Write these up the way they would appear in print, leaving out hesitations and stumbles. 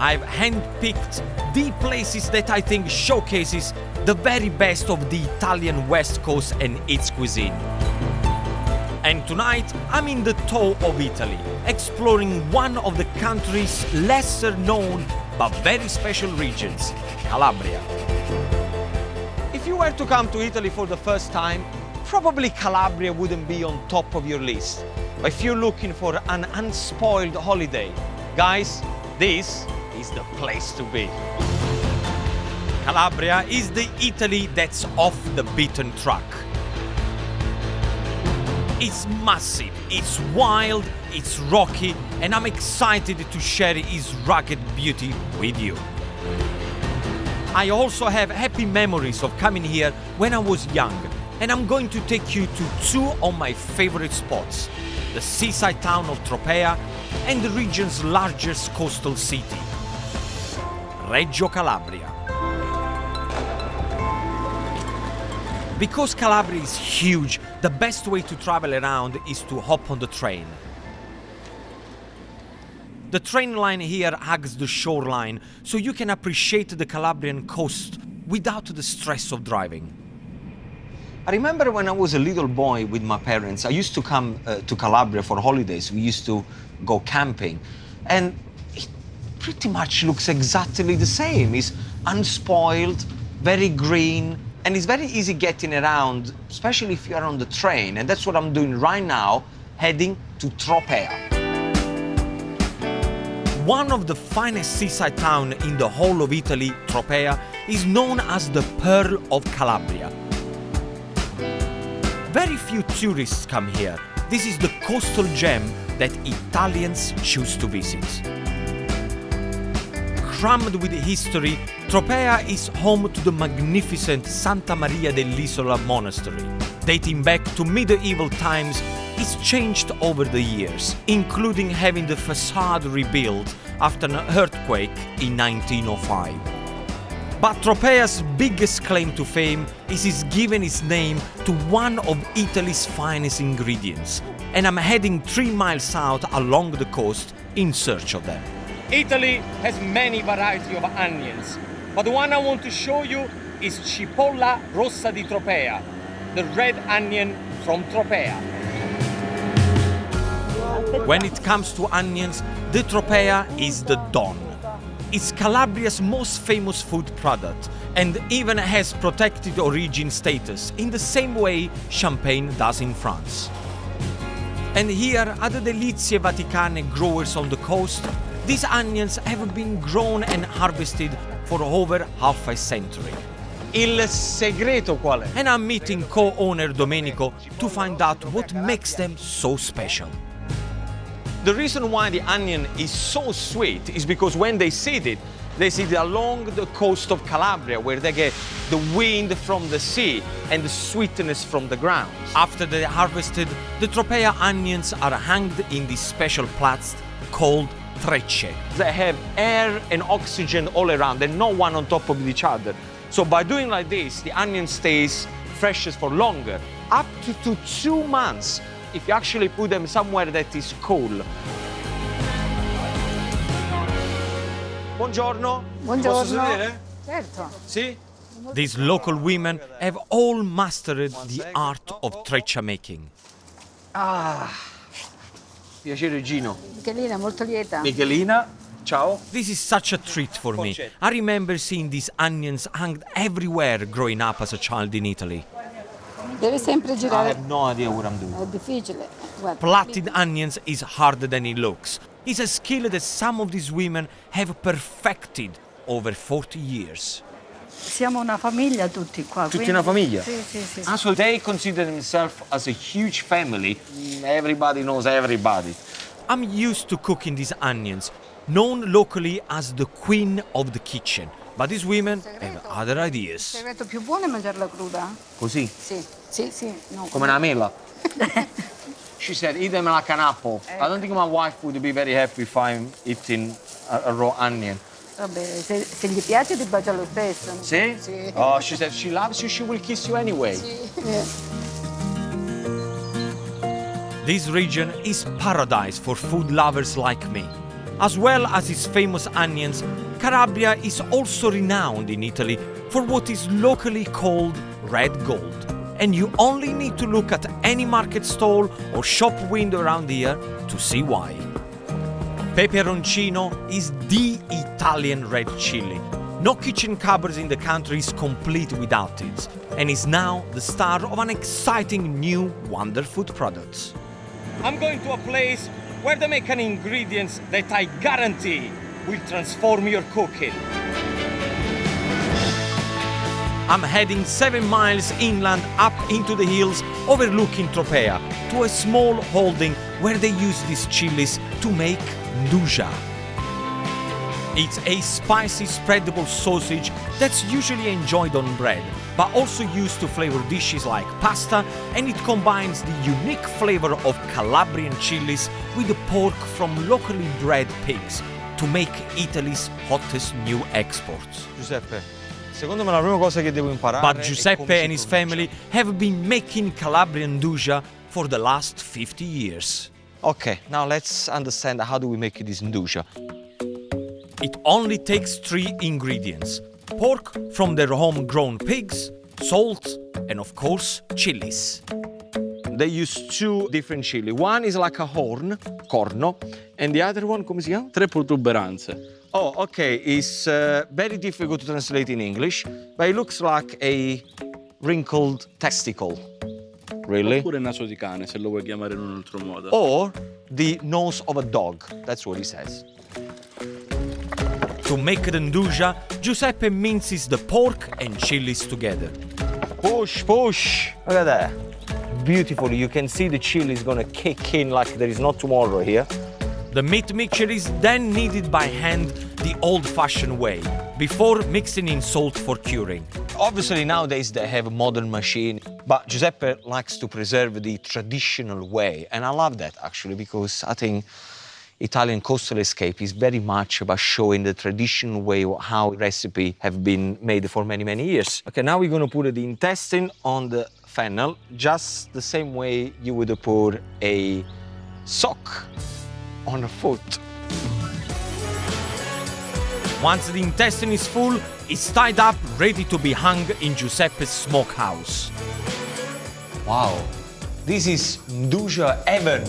I've handpicked the places that I think showcases the very best of the Italian West Coast and its cuisine. And tonight, I'm in the toe of Italy, exploring one of the country's lesser known but very special regions, Calabria. If you were to come to Italy for the first time, probably Calabria wouldn't be on top of your list. But if you're looking for an unspoiled holiday, guys, this is the place to be. Calabria is the Italy that's off the beaten track. It's massive, it's wild, it's rocky, and I'm excited to share its rugged beauty with you. I also have happy memories of coming here when I was young, and I'm going to take you to two of my favorite spots, the seaside town of Tropea and the region's largest coastal city, Reggio Calabria. Because Calabria is huge, the best way to travel around is to hop on the train. The train line here hugs the shoreline, so you can appreciate the Calabrian coast without the stress of driving. I remember when I was a little boy with my parents, I used to come to Calabria for holidays. We used to go camping, and it pretty much looks exactly the same. It's unspoiled, very green, and it's very easy getting around, especially if you're on the train. And that's what I'm doing right now, heading to Tropea. One of the finest seaside towns in the whole of Italy, Tropea, is known as the Pearl of Calabria. Very few tourists come here. This is the coastal gem that Italians choose to visit. Crammed with history, Tropea is home to the magnificent Santa Maria dell'Isola monastery. Dating back to medieval times, it's changed over the years, including having the facade rebuilt after an earthquake in 1905. But Tropea's biggest claim to fame is it's given its name to one of Italy's finest ingredients, and I'm heading 3 miles south along the coast in search of them. Italy has many varieties of onions, but the one I want to show you is Cipolla Rossa di Tropea, the red onion from Tropea. When it comes to onions, the Tropea is the Don. It's Calabria's most famous food product and even has protected origin status in the same way champagne does in France. And here at the Delizie Vaticane growers on the coast, these onions have been grown and harvested for over half a century. Il segreto qual è? And I'm meeting co-owner Domenico to find out what makes them so special. The reason why the onion is so sweet is because when they seed it along the coast of Calabria, where they get the wind from the sea and the sweetness from the ground. After they're harvested, the Tropea onions are hanged in these special plats called trecce. They have air and oxygen all around and no one on top of each other. So by doing like this, the onion stays freshest for longer, up to 2 months, if you actually put them somewhere that is cool. Buongiorno. Buongiorno. Posso sedere? Certo. Sì? These local women have all mastered the art of treccia making. Ah, piacere Gino. Michelina, molto lieta. Michelina, ciao. This is such a treat for me. I remember seeing these onions hanged everywhere growing up as a child in Italy. Deve sempre I girare. have no idea what I'm doing. È difficile. Guarda. Plaiting onions is harder than it looks. It's a skill that some of these women have perfected over 40 years. Siamo una famiglia tutti qua. Tutti quindi- una famiglia? Sì, sì, sì. Ah, so they consider themselves as a huge family. Everybody knows everybody. I'm used to cooking these onions, known locally as the queen of the kitchen. But these women have other Il ideas. segreto più buono è mangiarla cruda? Così, Sì, sì, sì. No, come una mela. She said, eat them like an apple. I don't think my wife would be very happy if I'm eating a raw onion. Vabbè, se gli piace ti bacia lo stesso. See? Sì. Oh, she said she loves you, she will kiss you anyway. Sì. This region is paradise for food lovers like me. As well as its famous onions, Calabria is also renowned in Italy for what is locally called red gold. And you only need to look at any market stall or shop window around here to see why. Peperoncino is the Italian red chili. No kitchen cupboard in the country is complete without it, and is now the star of an exciting new wonder food product. I'm going to a place where they make an ingredients that I guarantee will transform your cooking. I'm heading 7 miles inland up into the hills overlooking Tropea to a small holding where they use these chilies to make Nduja. It's a spicy spreadable sausage that's usually enjoyed on bread, but also used to flavor dishes like pasta, and it combines the unique flavor of Calabrian chilies with the pork from locally bred pigs to make Italy's hottest new export. Giuseppe, secondo me la prima cosa che devo imparare But Giuseppe and his family have been making Calabrian Nduja for the last 50 years. Okay, now let's understand how do we make this Nduja. It only takes 3 ingredients: pork from their homegrown pigs, salt, and of course, chilies. They use 2 different chili. One is like a horn, corno, and the other one, come si chiama? 3 protuberanze. Oh, okay. It's very difficult to translate in English, but it looks like a wrinkled testicle. Really? Oppure naso di cane, se lo vuoi chiamare in un altro modo. Or the nose of a dog. That's what he says. To make the Nduja, Giuseppe minces the pork and chilies together. Push, push. Look at that. Beautifully. You can see the chili is gonna kick in like there is no tomorrow here. The meat mixture is then kneaded by hand the old-fashioned way, before mixing in salt for curing. Obviously nowadays they have a modern machine, but Giuseppe likes to preserve the traditional way, and I love that actually, because I think Italian coastal escape is very much about showing the traditional way of how recipe have been made for many, many years. Okay, now we're gonna put the intestine on the fennel, just the same way you would pour a sock on a foot. Once the intestine is full, it's tied up, ready to be hung in Giuseppe's smokehouse. Wow, this is Nduja heaven.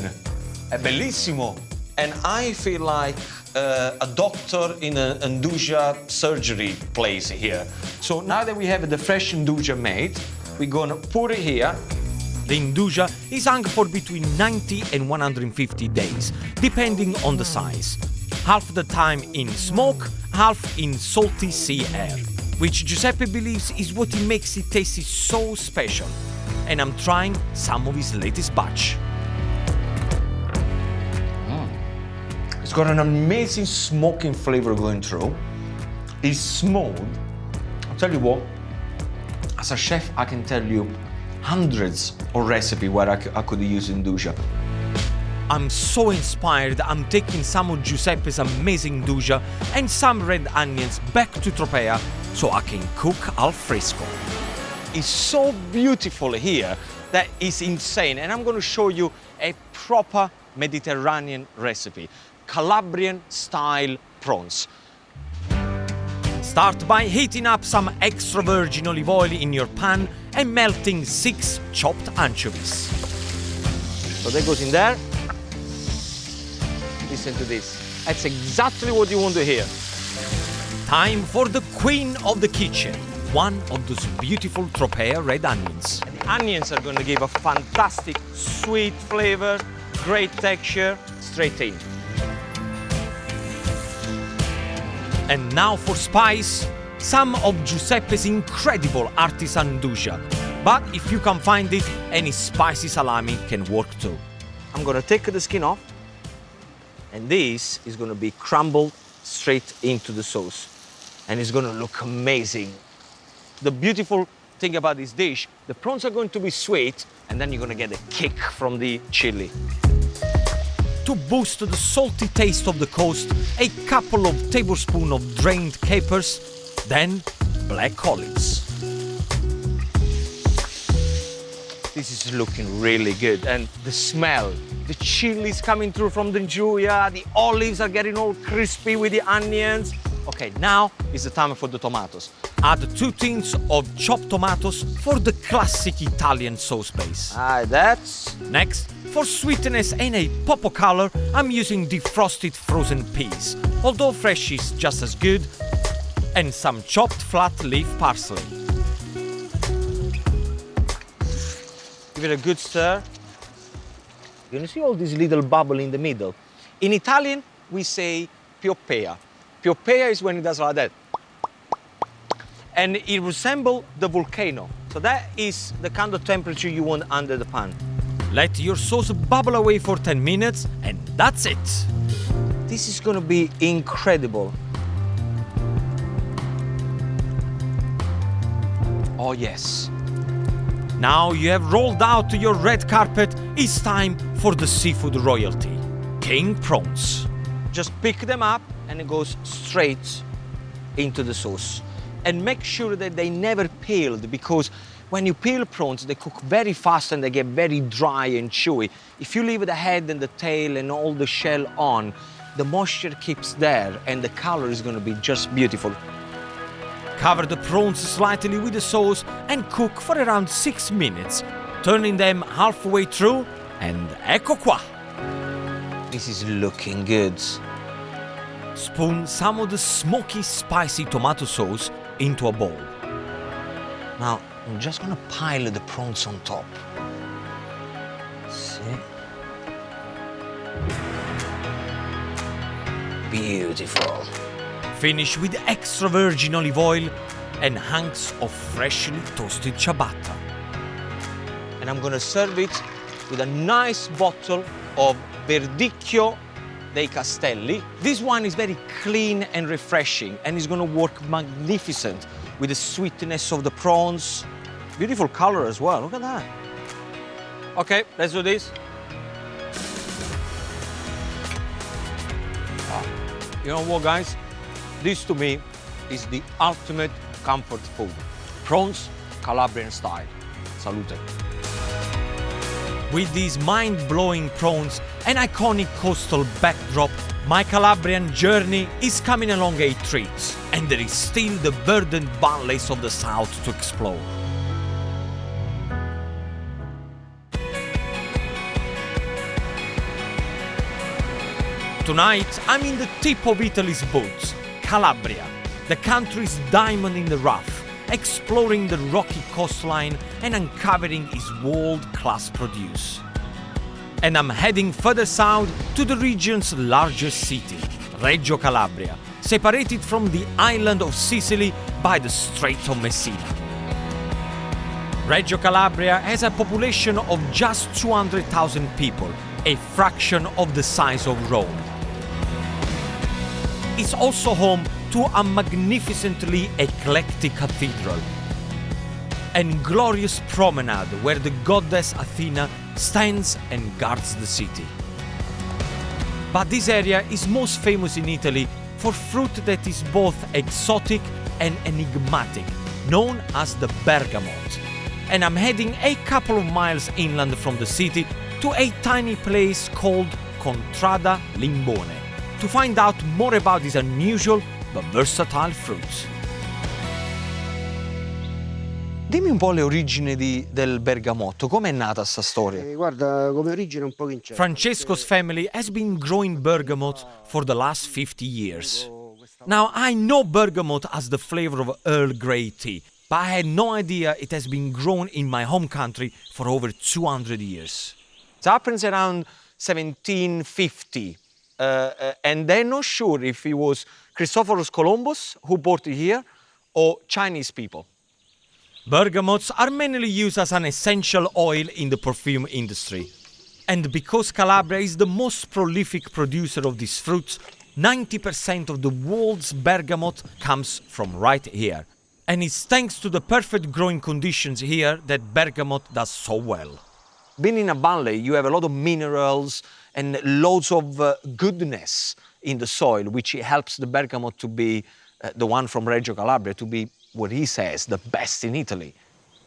È bellissimo. And I feel like a doctor in a Nduja surgery place here. So now that we have the fresh Nduja made, we're gonna put it here. The Nduja is hung for between 90 and 150 days, depending on the size. Half the time in smoke, half in salty sea air, which Giuseppe believes is what makes it taste so special. And I'm trying some of his latest batch. It's got an amazing smoking flavor going through. It's smooth. I'll tell you what, as a chef, I can tell you hundreds of recipes where I could use Nduja. I'm so inspired, I'm taking some of Giuseppe's amazing Nduja and some red onions back to Tropea so I can cook al fresco. It's so beautiful here that it's insane, and I'm going to show you a proper Mediterranean recipe. Calabrian style prawns. Start by heating up some extra virgin olive oil in your pan and melting 6 chopped anchovies. So that goes in there. Listen to this. That's exactly what you want to hear. Time for the queen of the kitchen, one of those beautiful Tropea red onions. The onions are going to give a fantastic sweet flavor, great texture, straight in. And now for spice, some of Giuseppe's incredible artisan Nduja. But if you can find it, any spicy salami can work too. I'm going to take the skin off, and this is going to be crumbled straight into the sauce. And it's going to look amazing. The beautiful thing about this dish, the prawns are going to be sweet, and then you're going to get a kick from the chili. To boost the salty taste of the coast, a couple of tablespoons of drained capers, then black olives. This is looking really good, and the smell The chillies coming through from the Nduja, the olives are getting all crispy with the onions. Okay, now is the time for the tomatoes. Add 2 tins of chopped tomatoes for the classic Italian sauce base. That's... Next, for sweetness and a pop of color, I'm using defrosted frozen peas, although fresh is just as good, and some chopped flat leaf parsley. Give it a good stir. You can see all this little bubble in the middle. In Italian, we say Tropea. Tropea is when it does like that. And it resembles the volcano. So that is the kind of temperature you want under the pan. Let your sauce bubble away for 10 minutes, and that's it. This is gonna be incredible. Oh yes. Now you have rolled out your red carpet, it's time for the seafood royalty, king prawns. Just pick them up and it goes straight into the sauce. And make sure that they never peeled, because when you peel prawns, they cook very fast and they get very dry and chewy. If you leave the head and the tail and all the shell on, the moisture keeps there and the color is gonna be just beautiful. Cover the prawns slightly with the sauce and cook for around 6 minutes, turning them halfway through, and ecco qua. This is looking good. Spoon some of the smoky, spicy tomato sauce into a bowl. Now, I'm just gonna pile the prawns on top. See? Beautiful. Finish with extra virgin olive oil and hunks of freshly toasted ciabatta. And I'm gonna serve it with a nice bottle of Verdicchio dei Castelli. This wine is very clean and refreshing, and it's gonna work magnificent with the sweetness of the prawns. Beautiful color as well, look at that. Okay, let's do this. You know what, guys? This to me is the ultimate comfort food. Prawns, Calabrian style. Salute. With these mind-blowing prawns and iconic coastal backdrop, my Calabrian journey is coming along a treat, and there is still the verdant valleys of the south to explore. Tonight, I'm in the tip of Italy's boots, Calabria, the country's diamond in the rough, exploring the rocky coastline and uncovering its world-class produce. And I'm heading further south to the region's largest city, Reggio Calabria, separated from the island of Sicily by the Strait of Messina. Reggio Calabria has a population of just 200,000 people, a fraction of the size of Rome. It's also home to a magnificently eclectic cathedral, and glorious promenade where the goddess Athena stands and guards the city. But this area is most famous in Italy for fruit that is both exotic and enigmatic, known as the Bergamot. And I'm heading a couple of miles inland from the city to a tiny place called Contrada Limbone to find out more about this unusual but versatile fruit. Dimmi un po' le origini del bergamotto, com'è nata sta storia? Guarda, come origine un po' incerta. Francesco's family has been growing bergamot for the last 50 years. Now, I know bergamot as the flavor of Earl Grey tea, but I had no idea it has been grown in my home country for over 200 years. It happens around 1750, and they're not sure if it was Christophorus Columbus who brought it here or Chinese people. Bergamots are mainly used as an essential oil in the perfume industry. And because Calabria is the most prolific producer of this fruit, 90% of the world's bergamot comes from right here. And it's thanks to the perfect growing conditions here that bergamot does so well. Being in a valley, you have a lot of minerals and loads of goodness in the soil, which helps the bergamot to be, the one from Reggio Calabria, to be what he says, the best in Italy.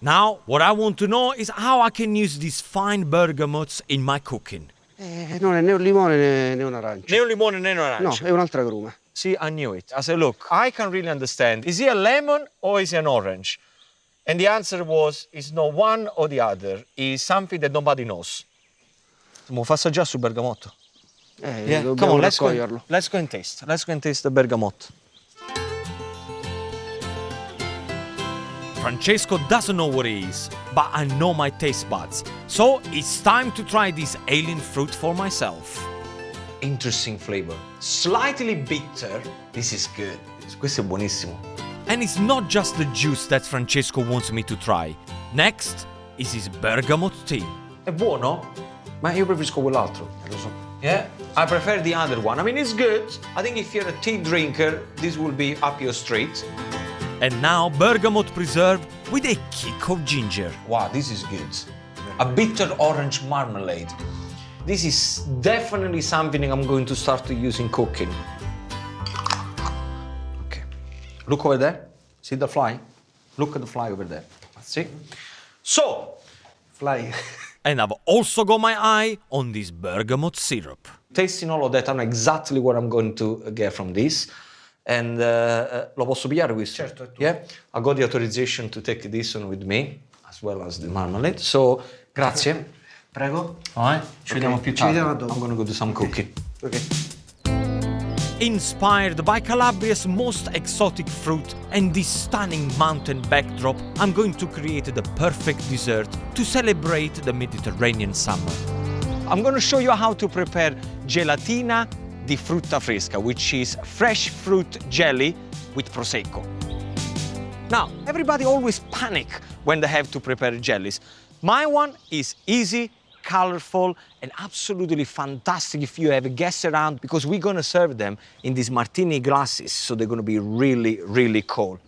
Now, what I want to know is how I can use these fine bergamots in my cooking. Non è né un limone né un arancio. Né un limone né un arancio. No, è un'altra agruma. See, I knew it. I said, look, I can really understand. Is he a lemon or is he an orange? And the answer was, it's not one or the other. It's something that nobody knows. Mo fa assaggiare sul bergamotto. Yeah, come Dobbiamo on, raccoglierlo. let's go and taste. Let's go and taste the bergamot. Francesco doesn't know what it is, but I know my taste buds. So it's time to try this alien fruit for myself. Interesting flavor. Slightly bitter. This is good. Questo è buonissimo. And it's not just the juice that Francesco wants me to try. Next is his bergamot tea. È buono, ma io preferisco quell'altro. Lo so. Yeah, I prefer the other one. I mean, it's good. I think if you're a tea drinker, this will be up your street. And now bergamot preserve with a kick of ginger. Wow, this is good. A bitter orange marmalade. This is definitely something I'm going to start to use in cooking. Okay, look over there. See the fly? Look at the fly over there. See? So, Fly. and I've also got my eye on this bergamot syrup. tasting all of that, I know exactly what I'm going to get from this. And lo posso pigliare questo? Certo, è tuo. Yeah? I got the authorization to take this one with me, as well as the marmalade. So, grazie. Prego. All right, ci vediamo più Ci tardi. vediamo dopo. I'm going to go do some cooking. Ok. Inspired by Calabria's most exotic fruit and this stunning mountain backdrop, I'm going to create the perfect dessert to celebrate the Mediterranean summer. I'm going to show you how to prepare gelatina di frutta fresca, which is fresh fruit jelly with Prosecco. Now, everybody always panic when they have to prepare jellies. My one is easy, colorful, and absolutely fantastic if you have guests around, because we're going to serve them in these martini glasses, so they're going to be really, really cold.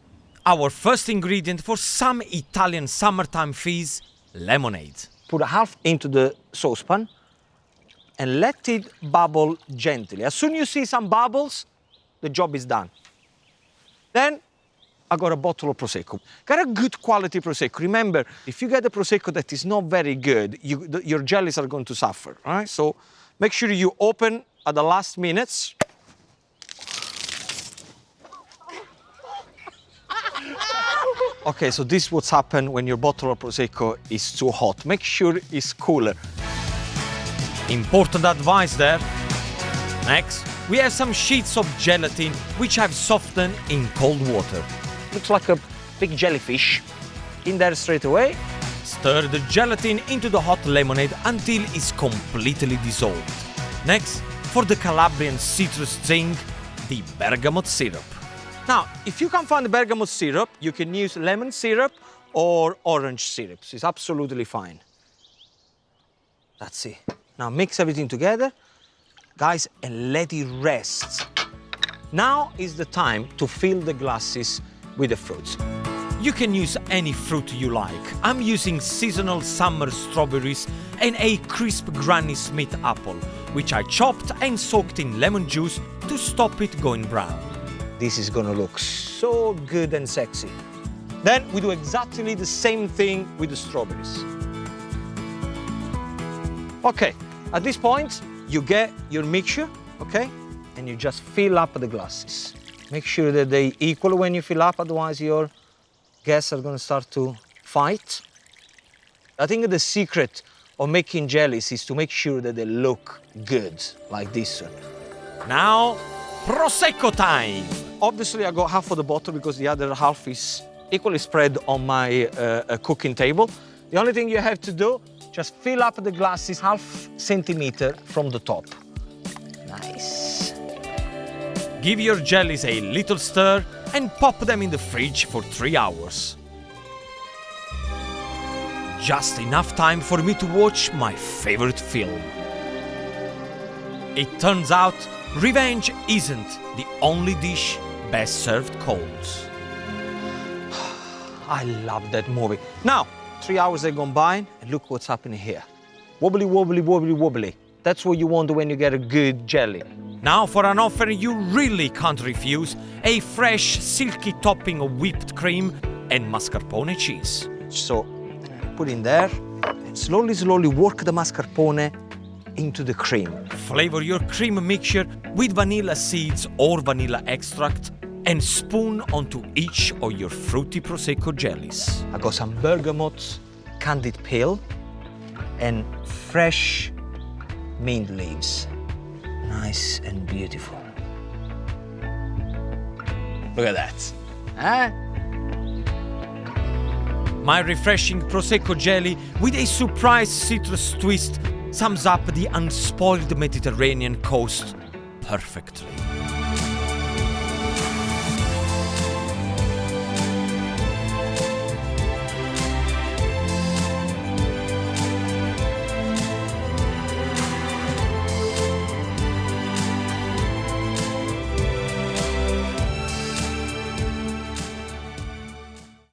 Our first ingredient for some Italian summertime feast, lemonade. Put half into the saucepan and let it bubble gently. As soon as you see some bubbles, the job is done. Then I got a bottle of Prosecco. Got a good quality Prosecco. Remember, if you get a Prosecco that is not very good, your jellies are going to suffer, all right? So make sure you open at the last minutes. Okay, so this is what's happened when your bottle of Prosecco is too hot. Make sure it's cooler. Important advice there. Next, we have some sheets of gelatin which I've softened in cold water. Looks like a big jellyfish. In there straight away. Stir the gelatin into the hot lemonade until it's completely dissolved. Next, for the Calabrian citrus zing, the bergamot syrup. Now, if you can't find the bergamot syrup, you can use lemon syrup or orange syrup. It's absolutely fine. That's it. Now mix everything together, guys, and let it rest. Now is the time to fill the glasses with the fruits. You can use any fruit you like. I'm using seasonal summer strawberries and a crisp Granny Smith apple, which I chopped and soaked in lemon juice to stop it going brown. This is gonna look so good and sexy. Then we do exactly the same thing with the strawberries. Okay, at this point, you get your mixture, okay? And you just fill up the glasses. Make sure that they equal when you fill up, otherwise your guests are gonna start to fight. I think the secret of making jellies is to make sure that they look good, like this one. Now, Prosecco time! Obviously, I got half of the bottle because the other half is equally spread on my cooking table. The only thing you have to do, just fill up the glasses half centimeter from the top. Nice. Give your jellies a little stir and pop them in the fridge for 3 hours. Just enough time for me to watch my favorite film. It turns out, revenge isn't the only dish best served cold. I love that movie. Now, 3 hours have gone by, and look what's happening here. Wobbly, wobbly, wobbly, wobbly. That's what you want when you get a good jelly. Now for an offer you really can't refuse, a fresh, silky topping of whipped cream and mascarpone cheese. So, put in there, and slowly, slowly work the mascarpone into the cream. Flavor your cream mixture with vanilla seeds or vanilla extract and spoon onto each of your fruity Prosecco jellies. I got some bergamot, candied peel, and fresh mint leaves. Nice and beautiful. Look at that. Huh? My refreshing Prosecco jelly with a surprise citrus twist sums up the unspoiled Mediterranean coast perfectly.